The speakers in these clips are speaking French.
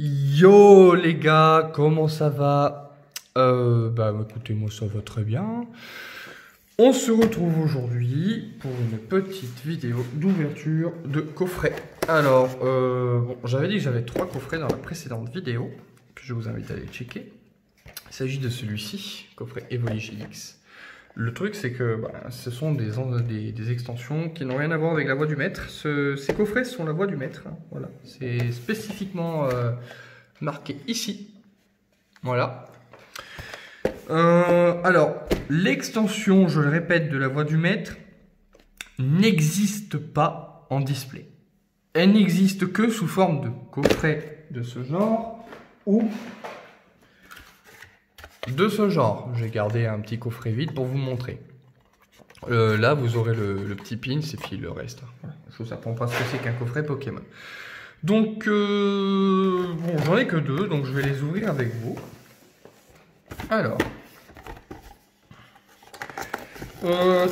Yo les gars, comment ça va? Écoutez, moi ça va très bien. On se retrouve aujourd'hui pour une petite vidéo d'ouverture de coffret. Alors, j'avais dit que j'avais 3 coffrets dans la précédente vidéo, que je vous invite à aller checker. Il s'agit de celui-ci, coffret Evoli GX. Le truc, c'est que ce sont des extensions qui n'ont rien à voir avec la voix du maître. Ces coffrets sont la voix du maître. Hein, voilà, c'est spécifiquement marqué ici. Voilà. Alors, l'extension, je le répète, de la voix du maître n'existe pas en display. Elle n'existe que sous forme de coffret de ce genre ou de ce genre. J'ai gardé un petit coffret vide pour vous montrer. Là, vous aurez le petit pin, et puis le reste. Voilà. Je vous apprends pas ce que c'est qu'un coffret Pokémon. Donc, bon, j'en ai que 2, donc je vais les ouvrir avec vous. Alors,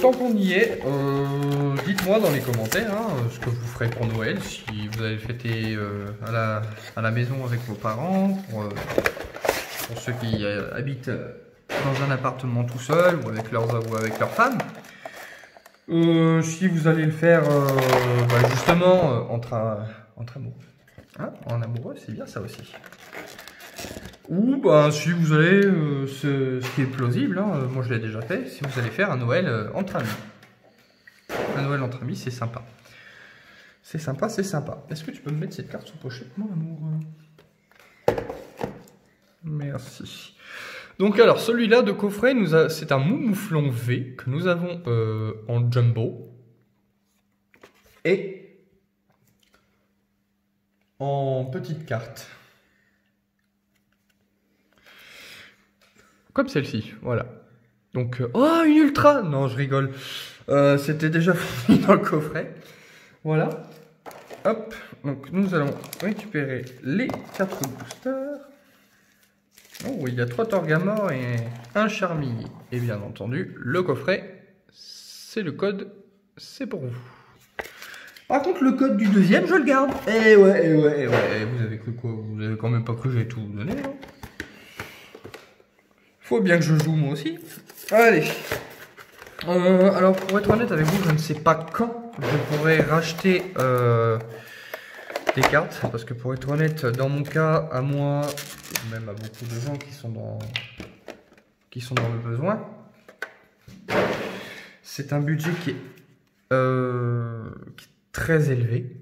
tant qu'on y est, dites-moi dans les commentaires ce que vous ferez pour Noël, si vous allez fêter à la maison avec vos parents, pour ceux qui habitent dans un appartement tout seul ou avec leurs femmes. Si vous allez le faire justement entre amoureux. Hein, en amoureux, c'est bien ça aussi. Ou si vous allez, ce qui est plausible, hein, moi je l'ai déjà fait, si vous allez faire un Noël entre amis. Un Noël entre amis, c'est sympa. C'est sympa, c'est sympa. Est-ce que tu peux me mettre cette carte sous pochette, mon amour? Merci. Donc alors, celui-là de coffret, c'est un Moumouflon V que nous avons en jumbo. Et en petite carte. Comme celle-ci, voilà. Donc, oh, une ultra! Non, je rigole. C'était déjà fourni dans le coffret. Voilà. Hop. Donc, nous allons récupérer les 4 boosters. Oh, il y a 3 Torgamor et un Charmille. Et bien entendu, le coffret, c'est le code, c'est pour vous. Par contre, le code du deuxième, je le garde. Eh ouais. Vous avez cru quoi? Vous avez quand même pas cru que j'avais tout donné, non? Faut bien que je joue moi aussi. Allez. Alors, pour être honnête avec vous, je ne sais pas quand je pourrais racheter des cartes. Parce que pour être honnête, dans mon cas, à moi, et même à beaucoup de gens qui sont dans le besoin, c'est un budget qui est très élevé.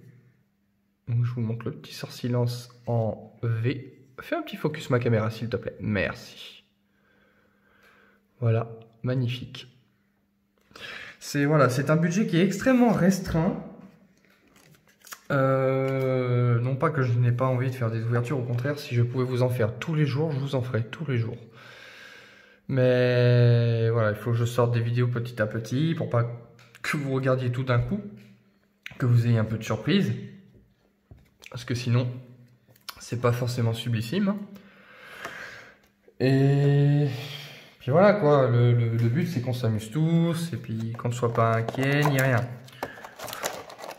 Donc, je vous montre le petit sort silence en V. Fais un petit focus ma caméra, s'il te plaît. Merci. Voilà, magnifique. C'est un budget qui est extrêmement restreint. Non pas que je n'ai pas envie de faire des ouvertures, au contraire, si je pouvais vous en faire tous les jours, je vous en ferais tous les jours. Mais voilà, il faut que je sorte des vidéos petit à petit pour pas que vous regardiez tout d'un coup, que vous ayez un peu de surprise. Parce que sinon, c'est pas forcément sublissime. Et puis voilà quoi, le but c'est qu'on s'amuse tous et puis qu'on ne soit pas inquiet ni rien.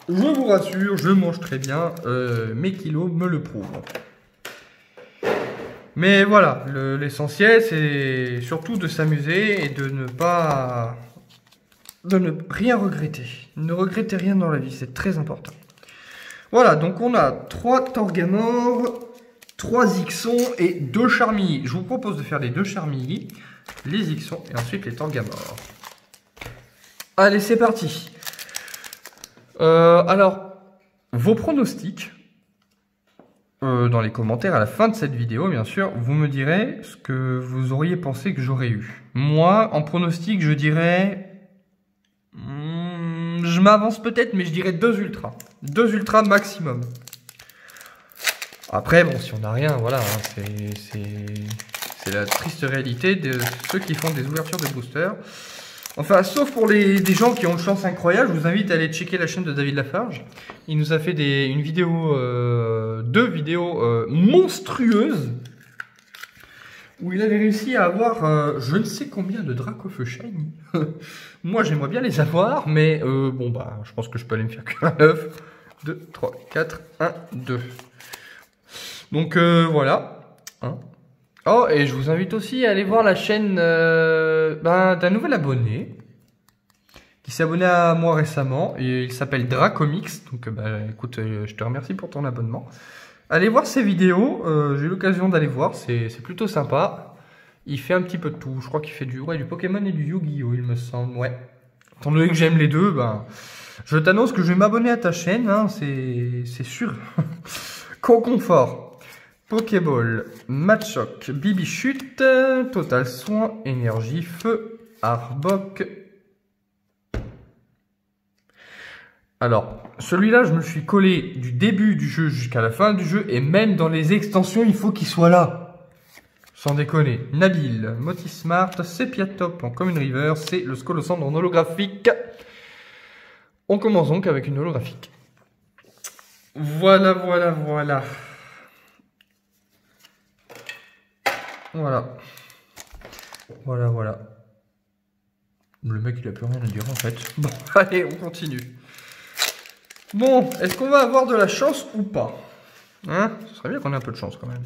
Je vous rassure, je mange très bien, mes kilos me le prouvent. Mais voilà, l'essentiel c'est surtout de s'amuser et de ne rien regretter. Ne regrettez rien dans la vie, c'est très important. Voilà, donc on a 3 Torgamor, 3 Ixon et 2 Charmilles. Je vous propose de faire les 2 Charmilles, les Ixon et ensuite les Torgamor. Allez, c'est parti. Alors, vos pronostics, dans les commentaires à la fin de cette vidéo, bien sûr, vous me direz ce que vous auriez pensé que j'aurais eu. Moi, en pronostic, je dirais... je m'avance peut-être, mais je dirais 2 ultras. 2 ultras maximum. Après, bon, si on n'a rien, voilà, hein, c'est la triste réalité de ceux qui font des ouvertures de boosters. Enfin, sauf pour des gens qui ont une chance incroyable, je vous invite à aller checker la chaîne de David Lafarge. Il nous a fait deux vidéos monstrueuses où il avait réussi à avoir je ne sais combien de Dracofeu Shiny. Moi, j'aimerais bien les avoir, mais je pense que je peux aller me faire qu'un œuf. 2, 3, 4, 1, 2. Donc voilà. Hein. Oh, et je vous invite aussi à aller voir la chaîne d'un nouvel abonné qui s'est abonné à moi récemment. Et il s'appelle Dracomix. Donc écoute, je te remercie pour ton abonnement. Allez voir ses vidéos. J'ai eu l'occasion d'aller voir. C'est plutôt sympa. Il fait un petit peu de tout. Je crois qu'il fait du Pokémon et du Yu-Gi-Oh! Il me semble. Ouais. Étant donné que j'aime les deux, ben, je t'annonce que je vais m'abonner à ta chaîne. Hein, c'est sûr. Confort. Pokéball. Machoc. Bibichute. Total Soin. Énergie. Feu. Arbok. Alors, celui-là, je me suis collé du début du jeu jusqu'à la fin du jeu. Et même dans les extensions, il faut qu'il soit là. Sans déconner. Nabil, Motismart, Sepiatop en Commune River, c'est le Scolosandre en holographique. On commence donc avec une holographique. Voilà. Voilà. Le mec, il a plus rien à dire en fait. Bon, allez, on continue. Bon, est-ce qu'on va avoir de la chance ou pas? Hein? Ce serait bien qu'on ait un peu de chance quand même.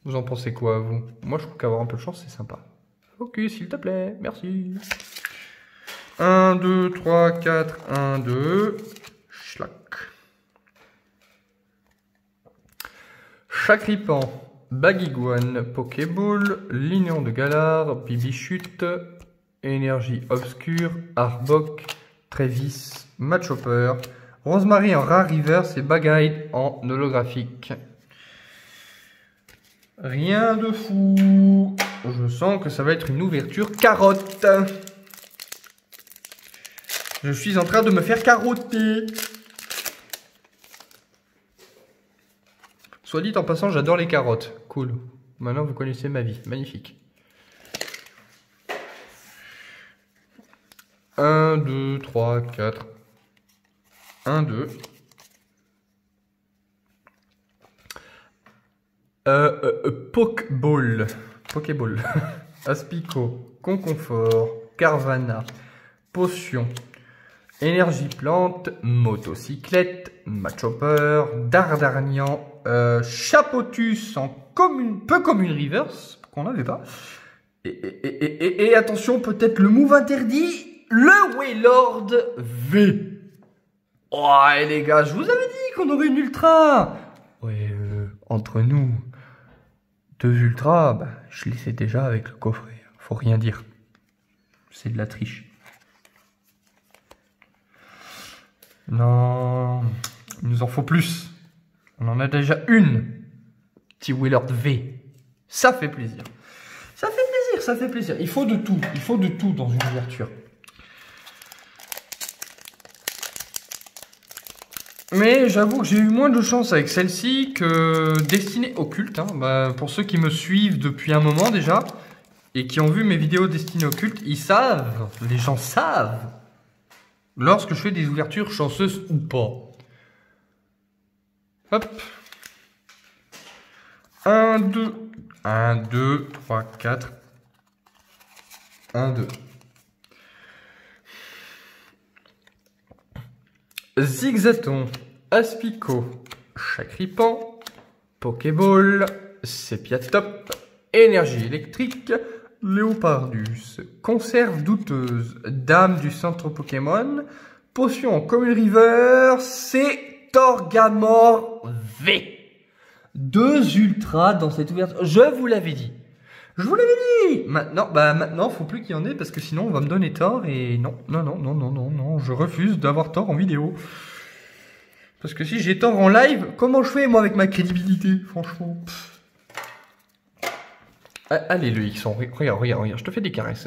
Vous en pensez quoi, vous? Moi, je trouve qu'avoir un peu de chance, c'est sympa. Ok, s'il te plaît, merci. 1, 2, 3, 4, 1, 2. Schlack. Chakripan, Bagiguan, Pokéball, Lignon de Galar, Bibichute, Énergie Obscure, Arbok, Trévis, Machopper, Rosemary en Rare Reverse et Bagguide en holographique. Rien de fou. Je sens que ça va être une ouverture carotte. Je suis en train de me faire carotter. Soit dit en passant, j'adore les carottes. Cool. Maintenant, vous connaissez ma vie. Magnifique. 1, 2, 3, 4. 1, 2. Pokéball. Aspico. Conconfort. Carvana. Potion. Énergie plante. Motocyclette. Machopper. Dardarnian. Chapotus en peu commune reverse. Qu'on n'avait pas. Et attention, peut-être le move interdit. Le Wailord V. Oh, les gars, je vous avais dit qu'on aurait une ultra. Ouais, entre nous. 2 ultras, bah, je les sais déjà avec le coffret. Faut rien dire. C'est de la triche. Non, il nous en faut plus. On en a déjà une. Petit Wailord V. Ça fait plaisir. Ça fait plaisir. Il faut de tout. Il faut de tout dans une ouverture. Mais j'avoue que j'ai eu moins de chance avec celle-ci que Destinée Occulte. Hein. Bah, pour ceux qui me suivent depuis un moment déjà et qui ont vu mes vidéos Destinée Occulte, ils savent, les gens savent, lorsque je fais des ouvertures chanceuses ou pas. Hop. 1, 2. 1, 2, 3, 4. 1, 2. Zigzaton, Aspico, Chakripan, Pokéball, Sepiatop, Énergie électrique, Léopardus, Conserve douteuse, Dame du centre Pokémon, Potion en Commune River, c'est Torgamore V. 2 ultras dans cette ouverture, je vous l'avais dit. Je vous l'avais dit. Maintenant, faut plus qu'il y en ait parce que sinon on va me donner tort et non, je refuse d'avoir tort en vidéo. Parce que si j'ai tort en live, comment je fais moi avec ma crédibilité, franchement. Allez le Xon, regarde, je te fais des caresses.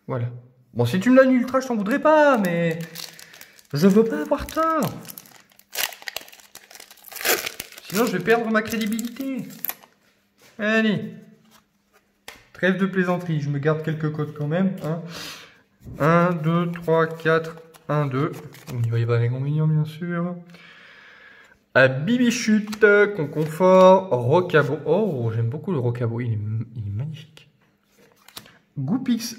Voilà. Bon, si tu me donnes une ultra, je t'en voudrais pas, mais je veux pas avoir tort. Sinon, je vais perdre ma crédibilité. Allez. Trêve de plaisanterie, je me garde quelques codes quand même. 1, 2, 3, 4, 1, 2. On y va y avoir les combinaisons bien sûr. Bibichute, Conconfort, Rocabo. Oh, j'aime beaucoup le Rocabo, il est magnifique. Goupix,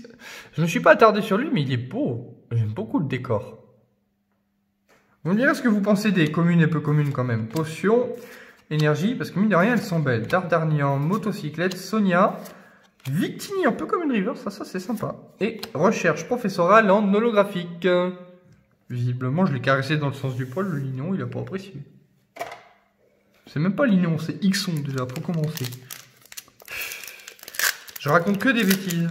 je ne me suis pas attardé sur lui, mais il est beau. J'aime beaucoup le décor. Vous me direz ce que vous pensez des communes et peu communes quand même. Potion, Énergie, parce que mine de rien, elles sont belles. D'Artagnan, motocyclette, Sonia, Victini, un peu comme une river, ça c'est sympa. Et recherche professorale en holographique. Visiblement, je l'ai caressé dans le sens du poil, le lignon, il a pas apprécié. C'est même pas lignon, c'est Xon déjà, pour commencer. Je raconte que des bêtises.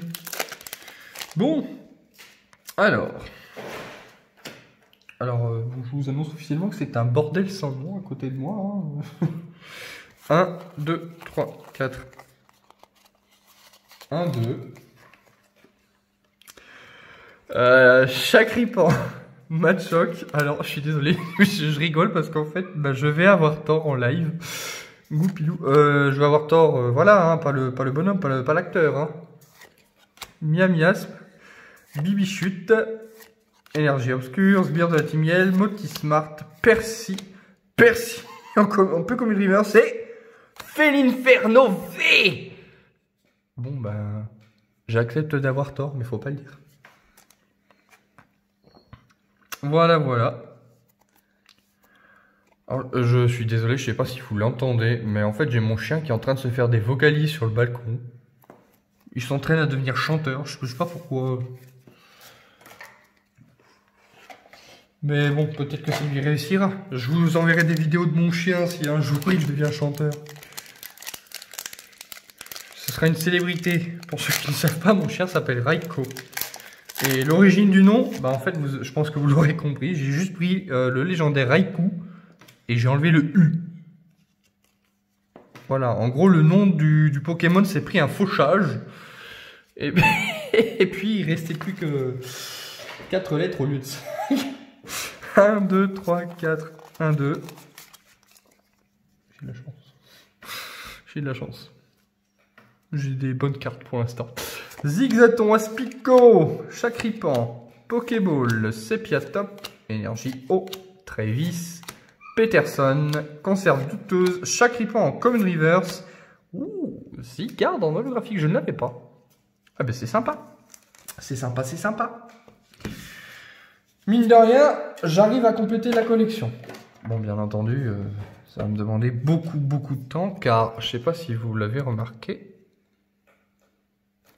Bon, alors, je vous annonce officiellement que c'est un bordel sans nom à côté de moi. Hein. 1, 2, 3, 4. 1, 2. Chacripan. Matchoc. Alors, je suis désolé, je rigole parce qu'en fait, je vais avoir tort en live. Goupilou. Je vais avoir tort, voilà, hein, pas le bonhomme, pas l'acteur. Hein. Miamiasp. Bibichute. Énergie obscure. Sbire de la Timiel. Motismart. Percy. Un peu comme une river, c'est Felinferno V. Bon, j'accepte d'avoir tort, mais faut pas le dire. Voilà. Alors, je suis désolé, je sais pas si vous l'entendez, mais en fait j'ai mon chien qui est en train de se faire des vocalises sur le balcon. Il s'entraîne à devenir chanteur, je sais pas pourquoi. Mais bon, peut-être que ça lui réussira. Je vous enverrai des vidéos de mon chien si un jour il devient chanteur. Ce sera une célébrité. Pour ceux qui ne savent pas, mon chien s'appelle Raiko. Et l'origine du nom, en fait, je pense que vous l'aurez compris. J'ai juste pris le légendaire Raikou et j'ai enlevé le U. Voilà, en gros, le nom du Pokémon s'est pris un fauchage. Et puis, il restait plus que 4 lettres au lieu de 5. 1, 2, 3, 4, 1, 2. J'ai de la chance. J'ai de la chance. J'ai des bonnes cartes pour l'instant. Zigzaton, Aspico, Chacripan, Pokéball, Sepiatop, Énergie O, Travis, Peterson, Conserve douteuse, Chacripan en Common Reverse. Ouh, Zygarde en holographique, je ne l'avais pas. Ah ben c'est sympa. C'est sympa. Mine de rien, j'arrive à compléter la collection. Bon, bien entendu, ça va me demander beaucoup de temps, car je sais pas si vous l'avez remarqué.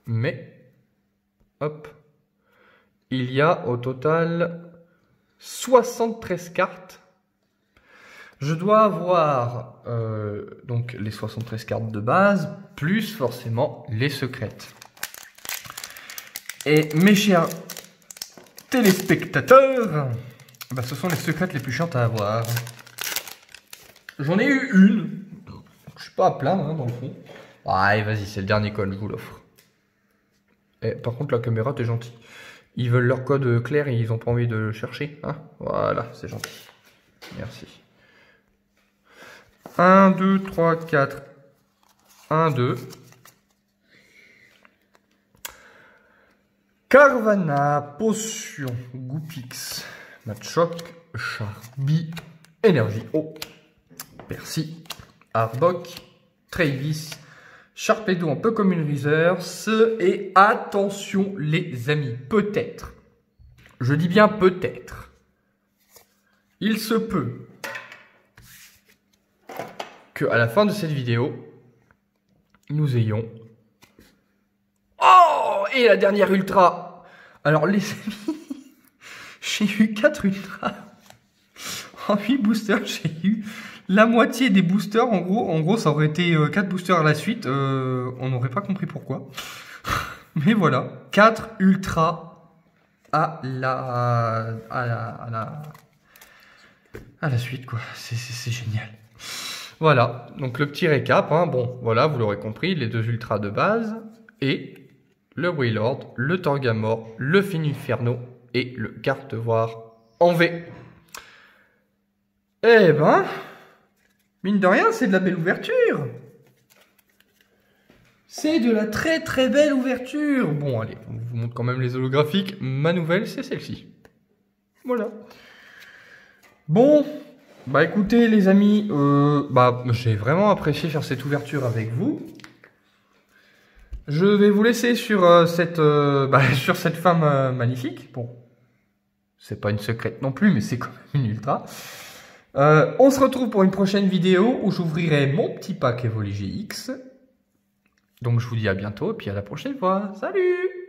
Mais, hop, il y a au total 73 cartes. Je dois avoir donc les 73 cartes de base, plus forcément les secrètes. Et mes chers téléspectateurs, ce sont les secrètes les plus chiantes à avoir. J'en ai eu une, je suis pas à plaindre hein, dans le fond. Allez, vas-y, c'est le dernier code, je vous l'offre. Par contre, la caméra, t'es gentil. Ils veulent leur code clair et ils n'ont pas envie de le chercher. Hein, voilà, c'est gentil. Merci. 1, 2, 3, 4. 1, 2. Carvana, Potion, Goupix, Matchoc, Charby, Énergie O, Percy, Arbok, Travis, Sharpedo un peu comme une Reverse. Et attention les amis, peut-être, je dis bien peut-être, il se peut que à la fin de cette vidéo, nous ayons... Oh, et la dernière ultra. Alors les amis, j'ai eu 4 ultras. En 8 boosters, j'ai eu la moitié des boosters. En gros, ça aurait été 4 boosters à la suite. On n'aurait pas compris pourquoi. Mais voilà, 4 ultras à la suite, quoi. C'est génial. Voilà, donc le petit récap. Hein. Bon, voilà, vous l'aurez compris, les 2 ultras de base et le Wailord, le Torgamore, le Felinferno et le Gardevoir en V. Eh ben, mine de rien, c'est de la belle ouverture. C'est de la très belle ouverture. Bon, allez, on vous montre quand même les holographiques. Ma nouvelle, c'est celle-ci. Voilà. Bon, écoutez les amis, j'ai vraiment apprécié faire cette ouverture avec vous. Je vais vous laisser sur cette femme magnifique. Bon, c'est pas une secrète non plus, mais c'est quand même une ultra. On se retrouve pour une prochaine vidéo où j'ouvrirai mon petit pack Evoli GX. Donc je vous dis à bientôt et puis à la prochaine fois. Salut!